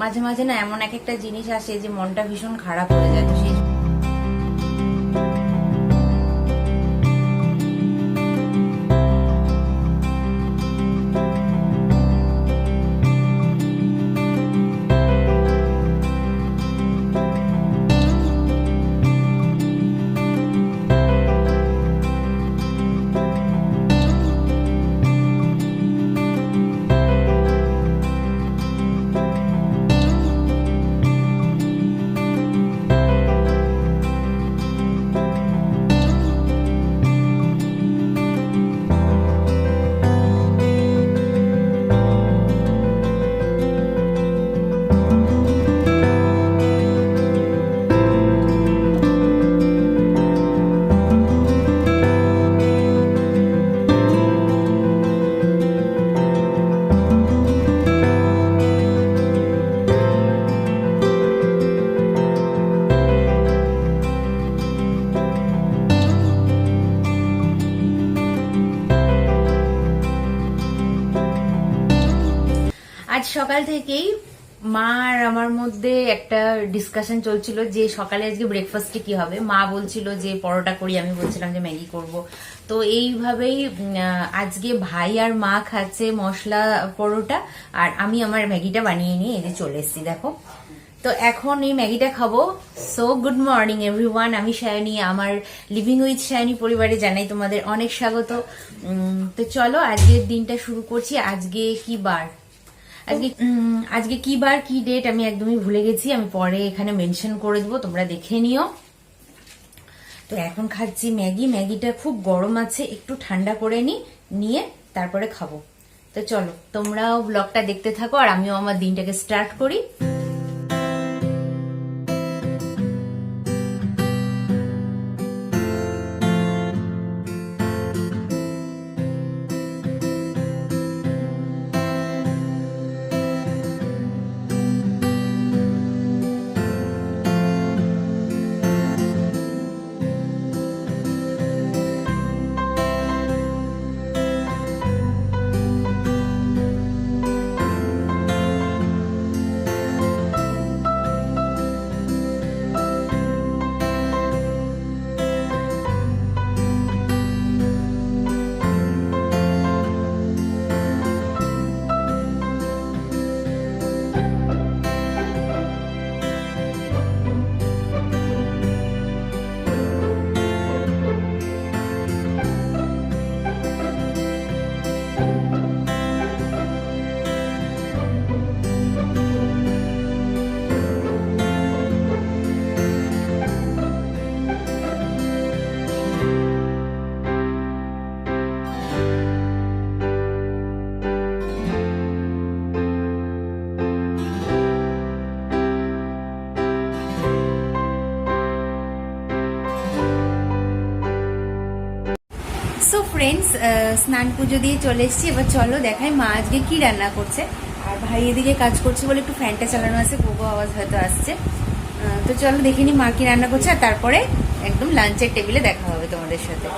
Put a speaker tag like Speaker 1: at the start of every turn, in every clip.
Speaker 1: মাঝে মাঝে না এমন একটা জিনিস আসে যে মনটা ভীষণ খারাপ হয়ে যায়, তো সেই আজ সকাল থেকেই মা আর আমার মধ্যে একটা ডিসকাশন চলছিল যে সকালে আজকে ব্রেকফাস্টে কি হবে। মা বলছিল যে পরোটা করি, আমি বলছিলাম যে ম্যাগি করব। তো এইভাবেই আজকে ভাই আর মা খাচ্ছে মশলা পরোটা, আর আমি আমার ম্যাগিটা বানিয়ে নিয়ে এই যে চলে এসেছি, দেখো। তো এখন এই ম্যাগিটা খাবো। সো গুড মর্নিং এভরিওয়ান, আমি সায়নী, আমার লিভিং উইথ সায়নী পরিবারে জানাই তোমাদের অনেক স্বাগত। তো চলো আজকের দিনটা শুরু করছি। আজকে কি বার, আজকে কি বার কি ডেট আমি একদমই ভুলে গেছি, আমি পরে এখানে মেনশন করে দেবো, তোমরা দেখে নিও। তো এখন খাচ্ছি ম্যাগি। ম্যাগিটা খুব গরম আছে, একটু ঠান্ডা করে নিয়ে তারপরে খাবো। তো চলো তোমরাও ব্লগটা দেখতে থাকো আর আমিও আমার দিনটাকে স্টার্ট করি। সো ফ্রেন্ডস, স্নান পুজো দিয়ে চলে এসেছি। এবার চলো দেখাই মা আজকে কি রান্না করছে। আর ভাই এদিকে কাজ করছে বলে একটু ফ্যানটা চালানো আছে, গোগো আওয়াজ হয়তো আসছে। তো চলো দেখে নি মা কি রান্না করছে, আর তারপরে একদম লাঞ্চের টেবিলে দেখা হবে তোমাদের সাথে।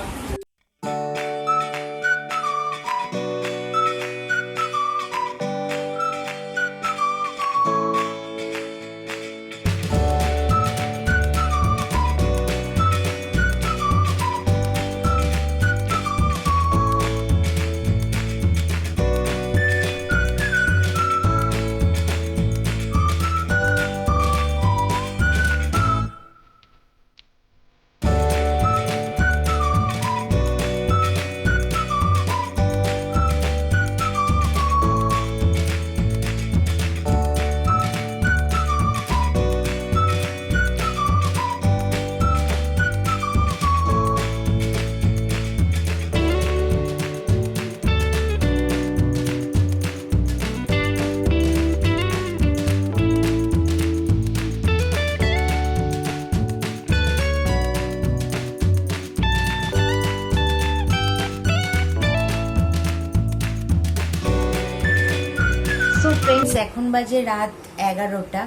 Speaker 1: ফ্রেন্ডস, এখন বাজে রাত 11টা,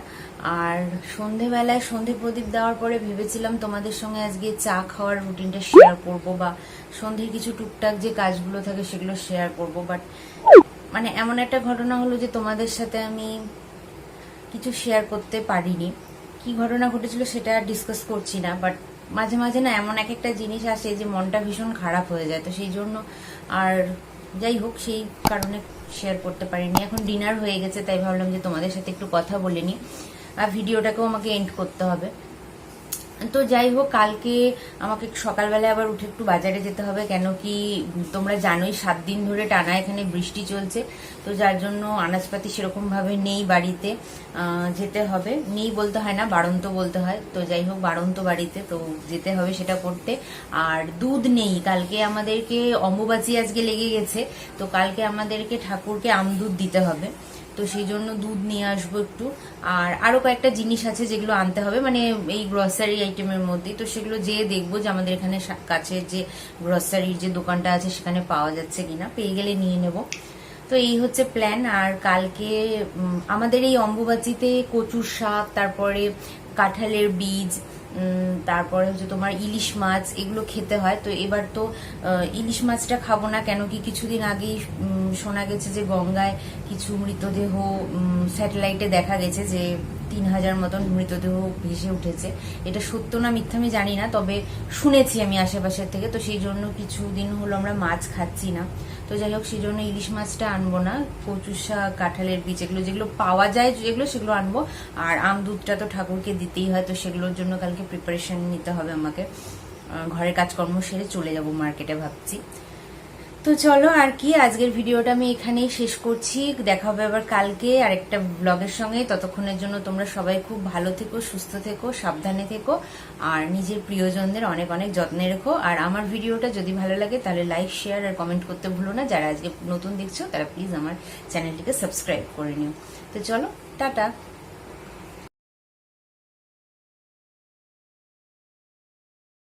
Speaker 1: আর সন্ধেবেলায় সন্ধে প্রদীপ দেওয়ার পরে ভেবেছিলাম তোমাদের সঙ্গে আজকে চা খাওয়ার রুটিনটা শেয়ার করব, বা সন্ধ্যের কিছু টুকটাক যে কাজগুলো থাকে সেগুলো শেয়ার করব। বাট মানে এমন একটা ঘটনা হলো যে তোমাদের সাথে আমি কিছু শেয়ার করতে পারিনি। কি ঘটনা ঘটেছিল সেটা ডিসকাস করছি না, বাট মাঝে মাঝে না এমন একটা জিনিস আসে যে মনটা ভীষণ খারাপ হয়ে যায়, তো সেই জন্য আর যাই হোক সেই কারণে শেয়ার করতে পারিনি। এখন ডিনার হয়ে গেছে, তাই ভাবলাম যে তোমাদের সাথে একটু কথা বলে নিই, আর ভিডিওটাকেও আমাকে এন্ড করতে হবে। তো যাই হোক, কালকে আমাকে সকালবেলায় আবার উঠে একটু বাজারে যেতে হবে, কেন কি তোমরা জানোই 7 দিন ধরে টানা এখানে বৃষ্টি চলছে, তো যার জন্য আনাজপাতি সেরকম ভাবে নেই বাড়িতে, যেতে হবে। নেই বলতে হয় না, বাড়ন্ত বলতে হয়, তো যাই হোক বাড়ন্ত বাড়িতে, তো যেতে হবে সেটা করতে। আর দুধ নেই, কালকে আমাদেরকে অম্বুবাচী আজকে লেগে গেছে, তো কালকে আমাদেরকে ঠাকুরকে আমদুধ দিতে হবে, তো সেই জন্য দুধ নিয়ে আসবো একটু। আর আরো কয়েকটা জিনিস আছে যেগুলো আনতে হবে, মানে এই গ্রসারি আইটেমের মধ্যে, তো সেগুলো যেয়ে দেখবো যে আমাদের এখানে কাছে যে গ্রসারির যে দোকানটা আছে সেখানে পাওয়া যাচ্ছে কিনা, পেয়ে গেলে নিয়ে নেব। তো এই হচ্ছে প্ল্যান। আর কালকে আমাদের এই অম্বুবাচীতে কচুর শাক, তারপরে কাঁঠালের বীজ, তারপরে হচ্ছে তোমার ইলিশ মাছ, এগুলো খেতে হয়। তো এবার তো ইলিশ মাছটা খাবো না, কেন কি কিছুদিন আগেই শোনা গেছে যে গঙ্গায় কিছু মৃতদেহ স্যাটেলাইটে দেখা গেছে যে 3000 মতন মৃতদেহ ভেসে উঠেছে। এটা সত্য না মিথ্যা আমি জানি না, তবে শুনেছি আমি আশেপাশের থেকে, তো সেই জন্য কিছুদিন হলো আমরা মাছ খাচ্ছি না। তো যাই হোক, সেই জন্য ইলিশ মাছটা আনবো না, কচু শাক, কাঁঠালের বীজ, এগুলো যেগুলো পাওয়া যায় যেগুলো সেগুলো আনবো। আর আম দুধটা তো ঠাকুরকে দিতেই হয়, তো সেগুলোর জন্য কালকে প্রিপারেশন নিতে হবে আমাকে। ঘরের কাজকর্ম সেরে চলে যাব মার্কেটে ভাবছি। তো চলো, আর কি আজকের ভিডিওটা আমি এখানেই শেষ করছি। দেখা হবে আবার কালকে আরেকটা ব্লগের সঙ্গে। ততক্ষণের জন্য তোমরা সবাই খুব ভালো থেকো, সুস্থ থেকো, সাবধানে থেকো, আর নিজের প্রিয়জনদের অনেক অনেক যত্নে রেখো। আর আমার ভিডিওটা যদি ভালো লাগে তাহলে লাইক, শেয়ার আর কমেন্ট করতে ভুলো না। যারা আজকে নতুন দেখছো তারা প্লিজ আমার চ্যানেলটিকে সাবস্ক্রাইব করে নিও। তো চলো, টাটা।